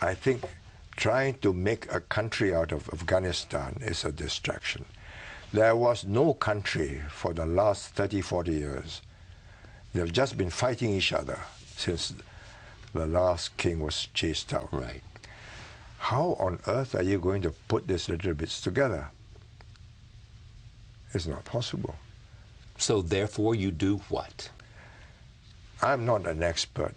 I think trying to make a country out of Afghanistan is a distraction. There was no country for the last 30, 40 years. They've just been fighting each other since the last king was chased out. Right. How on earth are you going to put these little bits together? It's not possible. So therefore you do what? I'm not an expert,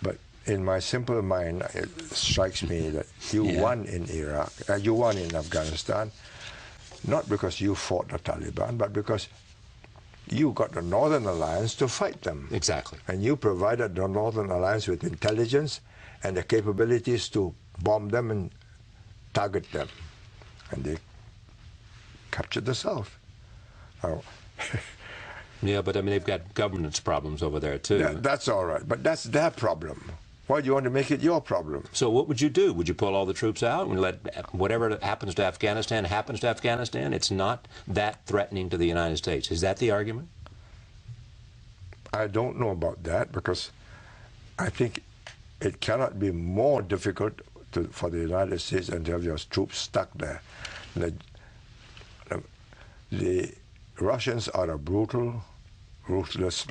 but in my simple mind, it strikes me that you won in Iraq, you won in Afghanistan, not because you fought the Taliban, but because you got the Northern Alliance to fight them. Exactly. And you provided the Northern Alliance with intelligence and the capabilities to bomb them and target them. And they captured the South. Now, yeah, but I mean, they've got governance problems over there, too. That's all right, but that's their problem. Why do you want to make it your problem? So what would you do? Would you pull all the troops out and let whatever happens to Afghanistan happens to Afghanistan? It's not that threatening to the United States. Is that the argument? I don't know about that, because I think it cannot be more difficult for the United States and to have your troops stuck there. The Russians are a brutal, ruthless,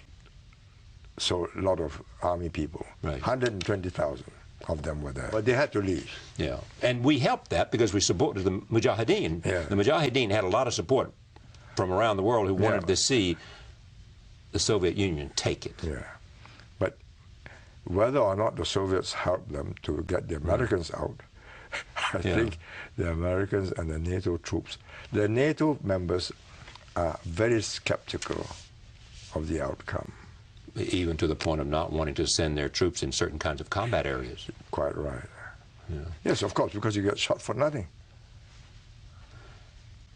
so a lot of army people. Right. 120,000 of them were there. But they had to leave. Yeah. And we helped that because we supported the Mujahideen. Yeah. The Mujahideen had a lot of support from around the world who wanted to see the Soviet Union take it. Yeah. But whether or not the Soviets helped them to get the Americans out, I think the Americans and the NATO troops, the NATO members are very skeptical of the outcome. Even to the point of not wanting to send their troops in certain kinds of combat areas. Quite right. Yeah. Yes, of course, because you get shot for nothing.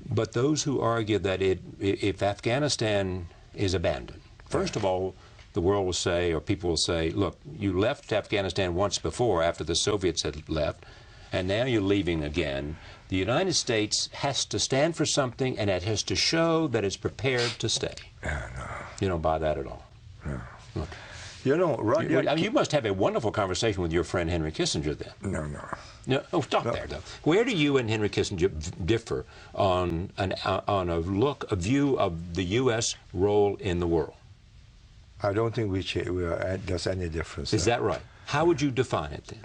But those who argue that if Afghanistan is abandoned, first of all, the world will say, or people will say, look, you left Afghanistan once before after the Soviets had left, and now you're leaving again. The United States has to stand for something, and it has to show that it's prepared to stay. Yeah, no. You don't buy that at all. No. Look. You know, you must have a wonderful conversation with your friend Henry Kissinger then. No. No, stop there, though. Where do you and Henry Kissinger differ on a view of the U.S. role in the world? I don't think there's any difference. Is that right? How would you define it then?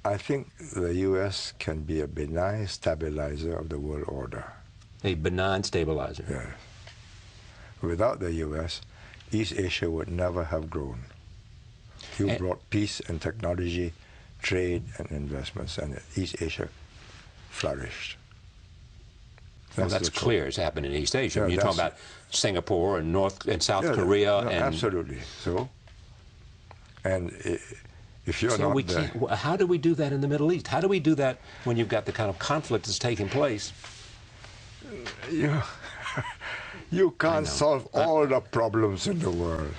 I think the U.S. can be a benign stabilizer of the world order. A benign stabilizer? Yes. Without the U.S., East Asia would never have grown. You brought peace and technology, trade and investments, and East Asia flourished. Well, that's clear. It's happened in East Asia. Yeah, you're talking about Singapore and North and South Korea. No, and absolutely. So, and if you're so not there, how do we do that in the Middle East? How do we do that when you've got the kind of conflict that's taking place? You can't solve all the problems in the world.